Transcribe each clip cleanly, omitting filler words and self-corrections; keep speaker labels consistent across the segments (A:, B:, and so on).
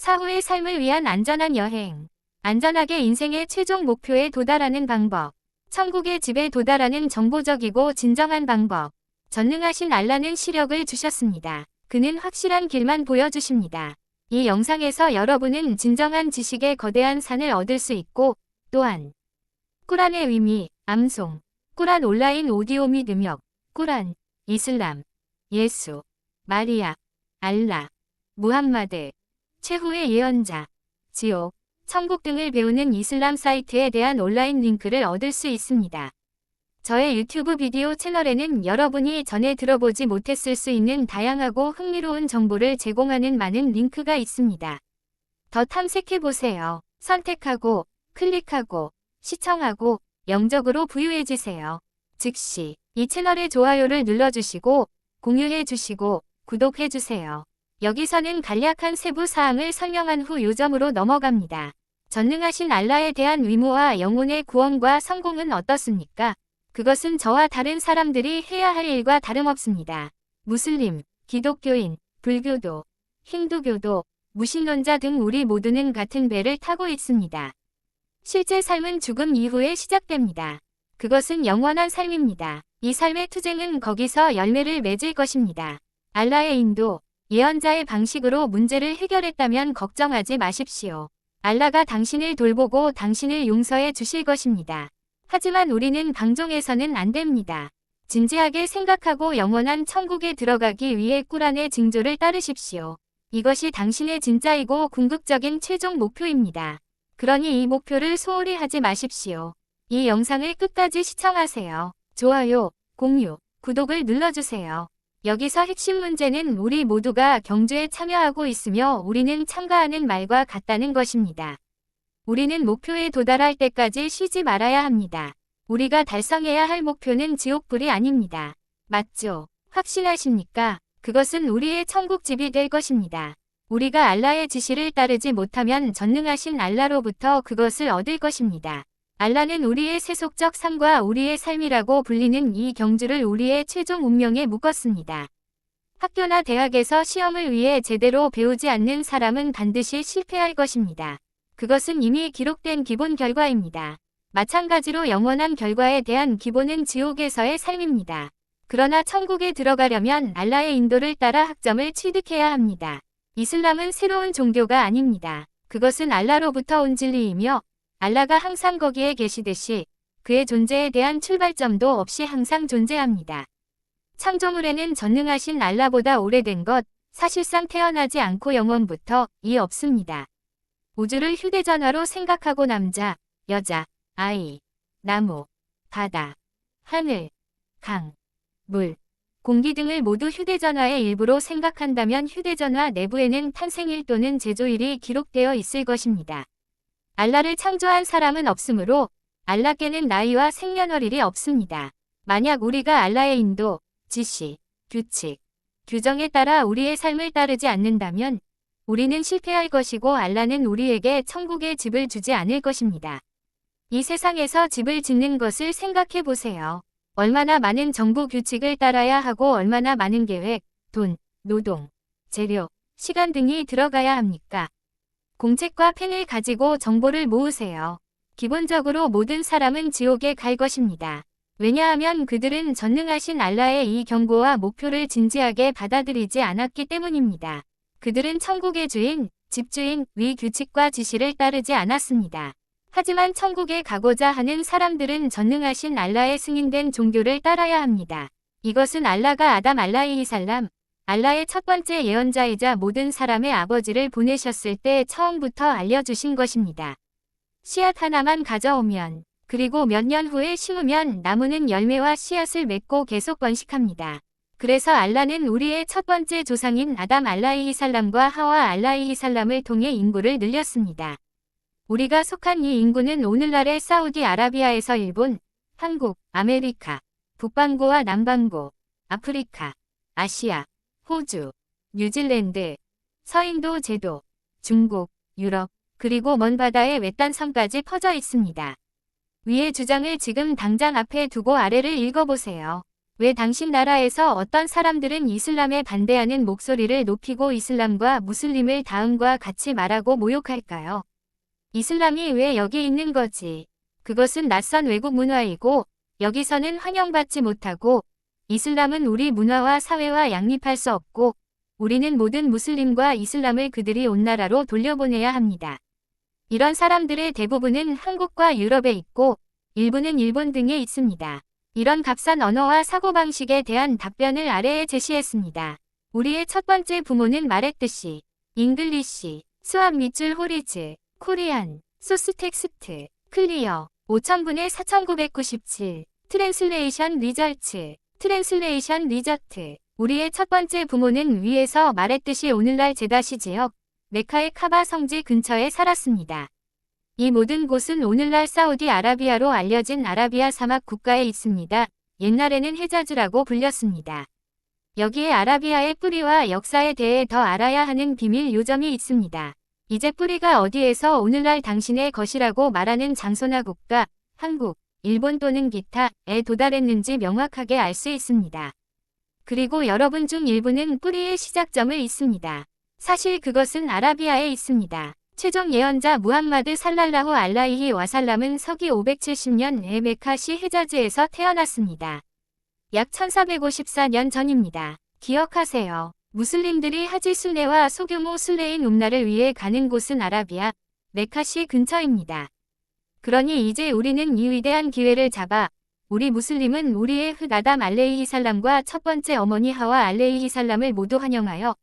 A: 차후의 삶을 위한 안전한 여행. 안전하게 인생의 최종 목표에 도달하는 방법. 천국의 집에 도달하는 정보적이고 진정한 방법. 전능하신 알라는 시력을 주셨습니다. 그는 확실한 길만 보여주십니다. 이 영상에서 여러분은 진정한 지식의 거대한 산을 얻을 수 있고, 또한 꾸란의 의미, 암송, 꾸란 온라인 오디오 및 음역, 꾸란, 이슬람, 예수, 마리아, 알라, 무함마드, 최후의 예언자, 지옥, 천국 등을 배우는 이슬람 사이트에 대한 온라인 링크를 얻을 수 있습니다. 저의 유튜브 비디오 채널에는 여러분이 전에 들어보지 못했을 수 있는 다양하고 흥미로운 정보를 제공하는 많은 링크가 있습니다. 더 탐색해보세요. 선택하고, 클릭하고, 시청하고, 영적으로 부유해지세요. 즉시 이 채널에 좋아요를 눌러주시고, 공유해주시고, 구독해주세요. 여기서는 간략한 세부 사항을 설명한 후 요점으로 넘어갑니다. 전능하신 알라에 대한 의무와 영혼의 구원과 성공은 어떻습니까? 그것은 저와 다른 사람들이 해야 할 일과 다름없습니다. 무슬림, 기독교인, 불교도, 힌두교도, 무신론자 등 우리 모두는 같은 배를 타고 있습니다. 실제 삶은 죽음 이후에 시작됩니다. 그것은 영원한 삶입니다. 이 삶의 투쟁은 거기서 열매를 맺을 것입니다. 알라의 인도, 예언자의 방식으로 문제를 해결했다면 걱정하지 마십시오. 알라가 당신을 돌보고 당신을 용서해 주실 것입니다. 하지만 우리는 방종해서는 안 됩니다. 진지하게 생각하고 영원한 천국에 들어가기 위해 꾸란의 징조를 따르십시오. 이것이 당신의 진짜이고 궁극적인 최종 목표입니다. 그러니 이 목표를 소홀히 하지 마십시오. 이 영상을 끝까지 시청하세요. 좋아요, 공유, 구독을 눌러주세요. 여기서 핵심 문제는 우리 모두가 경주에 참여하고 있으며 우리는 참가하는 말과 같다는 것입니다. 우리는 목표에 도달할 때까지 쉬지 말아야 합니다. 우리가 달성해야 할 목표는 지옥불이 아닙니다. 맞죠? 확신하십니까? 그것은 우리의 천국집이 될 것입니다. 우리가 알라의 지시를 따르지 못하면 전능하신 알라로부터 그것을 얻을 것입니다. 알라는 우리의 세속적 삶과 우리의 삶이라고 불리는 이 경주를 우리의 최종 운명에 묶었습니다. 학교나 대학에서 시험을 위해 제대로 배우지 않는 사람은 반드시 실패할 것입니다. 그것은 이미 기록된 기본 결과입니다. 마찬가지로 영원한 결과에 대한 기본은 지옥에서의 삶입니다. 그러나 천국에 들어가려면 알라의 인도를 따라 학점을 취득해야 합니다. 이슬람은 새로운 종교가 아닙니다. 그것은 알라로부터 온 진리이며 알라가 항상 거기에 계시듯이 그의 존재에 대한 출발점도 없이 항상 존재합니다. 창조물에는 전능하신 알라보다 오래된 것, 사실상 태어나지 않고 영원부터 이 없습니다. 우주를 휴대전화로 생각하고 남자, 여자, 아이, 나무, 바다, 하늘, 강, 물, 공기 등을 모두 휴대전화의 일부로 생각한다면 휴대전화 내부에는 탄생일 또는 제조일이 기록되어 있을 것입니다. 알라를 창조한 사람은 없으므로 알라께는 나이와 생년월일이 없습니다. 만약 우리가 알라의 인도, 지시, 규칙, 규정에 따라 우리의 삶을 따르지 않는다면 우리는 실패할 것이고 알라는 우리에게 천국의 집을 주지 않을 것입니다. 이 세상에서 집을 짓는 것을 생각해 보세요. 얼마나 많은 정부 규칙을 따라야 하고 얼마나 많은 계획, 돈, 노동, 재료, 시간 등이 들어가야 합니까? 공책과 펜을 가지고 정보를 모으세요. 기본적으로 모든 사람은 지옥에 갈 것입니다. 왜냐하면 그들은 전능하신 알라의 이 경고와 목표를 진지하게 받아들이지 않았기 때문입니다. 그들은 천국의 주인, 집주인, 위 규칙과 지시를 따르지 않았습니다. 하지만 천국에 가고자 하는 사람들은 전능하신 알라의 승인된 종교를 따라야 합니다. 이것은 알라가 아담 알라이히살람, 알라의 첫 번째 예언자이자 모든 사람의 아버지를 보내셨을 때 처음부터 알려주신 것입니다. 씨앗 하나만 가져오면, 그리고 몇 년 후에 심으면 나무는 열매와 씨앗을 맺고 계속 번식합니다. 그래서 알라는 우리의 첫 번째 조상인 아담 알라이히살람과 하와 알라이히살람을 통해 인구를 늘렸습니다. 우리가 속한 이 인구는 오늘날의 사우디아라비아에서 일본, 한국, 아메리카, 북반구와 남반구, 아프리카, 아시아, 호주, 뉴질랜드, 서인도 제도, 중국, 유럽, 그리고 먼 바다의 외딴 섬까지 퍼져 있습니다. 위의 주장을 지금 당장 앞에 두고 아래를 읽어보세요. 왜 당신 나라에서 어떤 사람들은 이슬람에 반대하는 목소리를 높이고 이슬람과 무슬림을 다음과 같이 말하고 모욕할까요? 이슬람이 왜 여기 있는 거지? 그것은 낯선 외국 문화이고 여기서는 환영받지 못하고 이슬람은 우리 문화와 사회와 양립할 수 없고 우리는 모든 무슬림과 이슬람을 그들이 온 나라로 돌려보내야 합니다. 이런 사람들의 대부분은 한국과 유럽에 있고 일부는 일본 등에 있습니다. 이런 값싼 언어와 사고방식에 대한 답변을 아래에 제시했습니다. 우리의 첫 번째 부모는 말했듯이 잉글리시, 수학 밑줄 호리즈, 코리안, 소스 텍스트, 클리어, 5000분의 4997, 트랜슬레이션 리저트. 우리의 첫 번째 부모는 위에서 말했듯이 오늘날 제다시 지역, 메카의 카바 성지 근처에 살았습니다. 이 모든 곳은 오늘날 사우디아라비아로 알려진 아라비아 사막 국가에 있습니다. 옛날에는 헤자즈라고 불렸습니다. 여기에 아라비아의 뿌리와 역사에 대해 더 알아야 하는 비밀 요점이 있습니다. 이제 뿌리가 어디에서 오늘날 당신의 것이라고 말하는 장소나 국가, 한국, 일본 또는 기타에 도달했는지 명확하게 알 수 있습니다. 그리고 여러분 중 일부는 뿌리의 시작점을 있습니다. 사실 그것은 아라비아에 있습니다. 최종 예언자 무함마드 살랄라후 알라이히 와살람은 서기 570년에 메카시 헤자즈에서 태어났습니다. 약 1454년 전입니다. 기억하세요. 무슬림들이 하지 순례와 소규모 순례인 움라를 위해 가는 곳은 아라비아, 메카시 근처입니다. 그러니 이제 우리는 이 위대한 기회를 잡아 우리 무슬림은 우리의 흑 아담 알레이히살람과 첫 번째 어머니 하와 알레이히살람을 모두 환영하여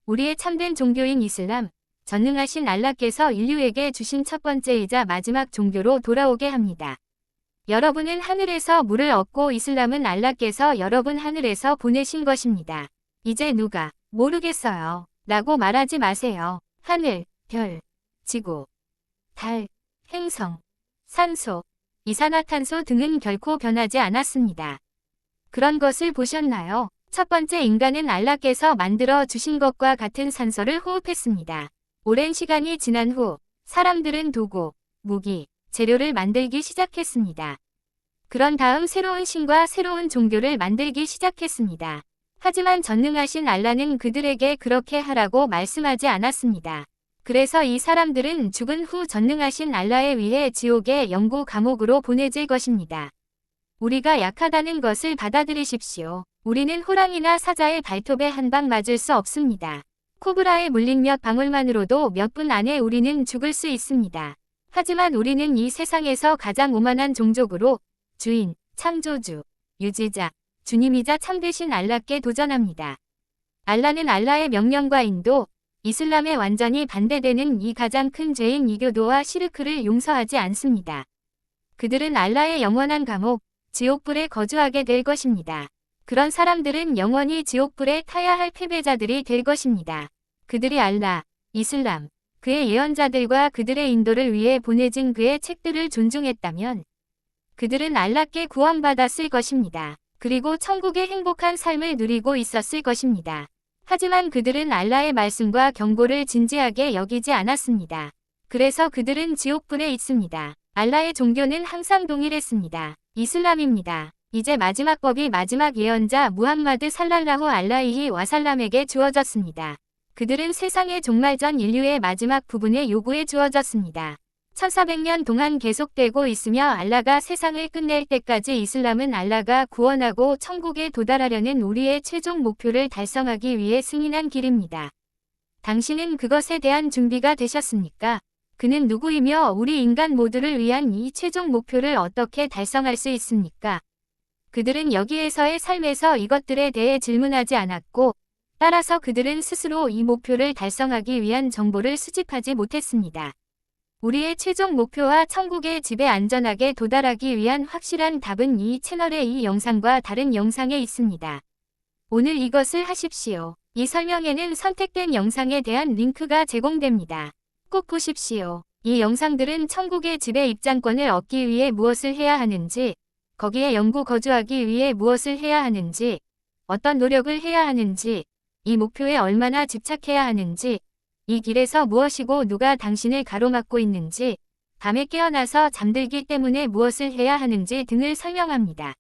A: 우리의 참된 종교인 이슬람, 전능하신 알라께서 인류에게 주신 첫 번째이자 마지막 종교로 돌아오게 합니다. 여러분은 하늘에서 물을 얻고 이슬람은 알라께서 여러분 하늘에서 보내신 것입니다. 이제 누가 모르겠어요 라고 말하지 마세요. 하늘, 별, 지구, 달, 행성, 산소, 이산화탄소 등은 결코 변하지 않았습니다. 그런 것을 보셨나요? 첫 번째 인간은 알라께서 만들어 주신 것과 같은 산소를 호흡했습니다. 오랜 시간이 지난 후 사람들은 도구, 무기, 재료를 만들기 시작했습니다. 그런 다음 새로운 신과 새로운 종교를 만들기 시작했습니다. 하지만 전능하신 알라는 그들에게 그렇게 하라고 말씀하지 않았습니다. 그래서 이 사람들은 죽은 후 전능하신 알라에 의해 지옥의 영구 감옥으로 보내질 것입니다. 우리가 약하다는 것을 받아들이십시오. 우리는 호랑이나 사자의 발톱에 한 방 맞을 수 없습니다. 코브라에 물린 몇 방울만으로도 몇 분 안에 우리는 죽을 수 있습니다. 하지만 우리는 이 세상에서 가장 오만한 종족으로 주인, 창조주, 유지자, 주님이자 참되신 알라께 도전합니다. 알라는 알라의 명령과 인도, 이슬람에 완전히 반대되는 이 가장 큰 죄인 이교도와 시르크를 용서하지 않습니다. 그들은 알라의 영원한 감옥, 지옥불에 거주하게 될 것입니다. 그런 사람들은 영원히 지옥불에 타야 할 패배자들이 될 것입니다. 그들이 알라, 이슬람, 그의 예언자들과 그들의 인도를 위해 보내진 그의 책들을 존중했다면 그들은 알라께 구원받았을 것입니다. 그리고 천국의 행복한 삶을 누리고 있었을 것입니다. 하지만 그들은 알라의 말씀과 경고를 진지하게 여기지 않았습니다. 그래서 그들은 지옥불에 있습니다. 알라의 종교는 항상 동일했습니다. 이슬람입니다. 이제 마지막 법이 마지막 예언자 무함마드 살랄라후 알라이히 와살람에게 주어졌습니다. 그들은 세상의 종말 전 인류의 마지막 부분에 요구해 주어졌습니다. 1400년 동안 계속되고 있으며 알라가 세상을 끝낼 때까지 이슬람은 알라가 구원하고 천국에 도달하려는 우리의 최종 목표를 달성하기 위해 승인한 길입니다. 당신은 그것에 대한 준비가 되셨습니까? 그는 누구이며 우리 인간 모두를 위한 이 최종 목표를 어떻게 달성할 수 있습니까? 그들은 여기에서의 삶에서 이것들에 대해 질문하지 않았고 따라서 그들은 스스로 이 목표를 달성하기 위한 정보를 수집하지 못했습니다. 우리의 최종 목표와 천국의 집에 안전하게 도달하기 위한 확실한 답은 이 채널의 이 영상과 다른 영상에 있습니다. 오늘 이것을 하십시오. 이 설명에는 선택된 영상에 대한 링크가 제공됩니다. 꼭 보십시오. 이 영상들은 천국의 집에 입장권을 얻기 위해 무엇을 해야 하는지, 거기에 영구 거주하기 위해 무엇을 해야 하는지, 어떤 노력을 해야 하는지, 이 목표에 얼마나 집착해야 하는지, 이 길에서 무엇이고 누가 당신을 가로막고 있는지, 밤에 깨어나서 잠들기 때문에 무엇을 해야 하는지 등을 설명합니다.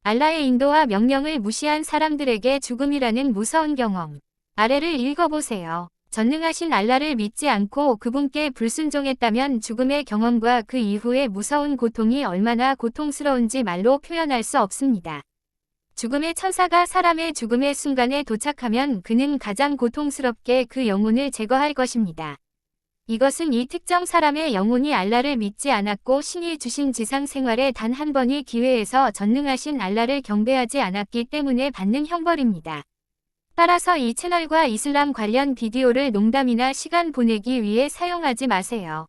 A: 알라의 인도와 명령을 무시한 사람들에게 죽음이라는 무서운 경험. 아래를 읽어보세요. 전능하신 알라를 믿지 않고 그분께 불순종했다면 죽음의 경험과 그 이후의 무서운 고통이 얼마나 고통스러운지 말로 표현할 수 없습니다. 죽음의 천사가 사람의 죽음의 순간에 도착하면 그는 가장 고통스럽게 그 영혼을 제거할 것입니다. 이것은 이 특정 사람의 영혼이 알라를 믿지 않았고 신이 주신 지상 생활에 단 한 번의 기회에서 전능하신 알라를 경배하지 않았기 때문에 받는 형벌입니다. 따라서 이 채널과 이슬람 관련 비디오를 농담이나 시간 보내기 위해 사용하지 마세요.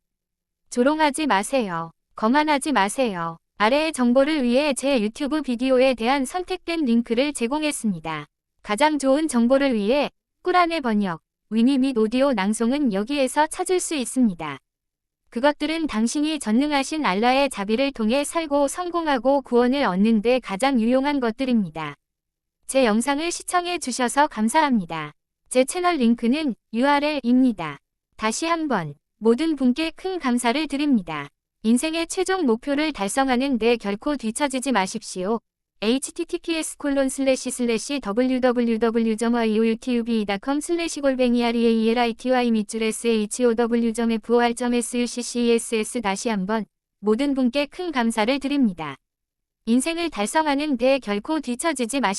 A: 조롱하지 마세요. 거만하지 마세요. 아래의 정보를 위해 제 유튜브 비디오에 대한 선택된 링크를 제공했습니다. 가장 좋은 정보를 위해 꾸란의 번역, 의미 및 오디오 낭송은 여기에서 찾을 수 있습니다. 그것들은 당신이 전능하신 알라의 자비를 통해 살고 성공하고 구원을 얻는 데 가장 유용한 것들입니다. 제 영상을 시청해 주셔서 감사합니다. 제 채널 링크는 URL입니다. 다시 한번 모든 분께 큰 감사를 드립니다. 인생의 최종 목표를 달성하는 데 결코 뒤처지지 마십시오. https://www.youtube.com/realitymit줄.show.for.succes 다시 한번 모든 분께 큰 감사를 드립니다. 인생을 달성하는 데 결코 뒤처지지 마십시오.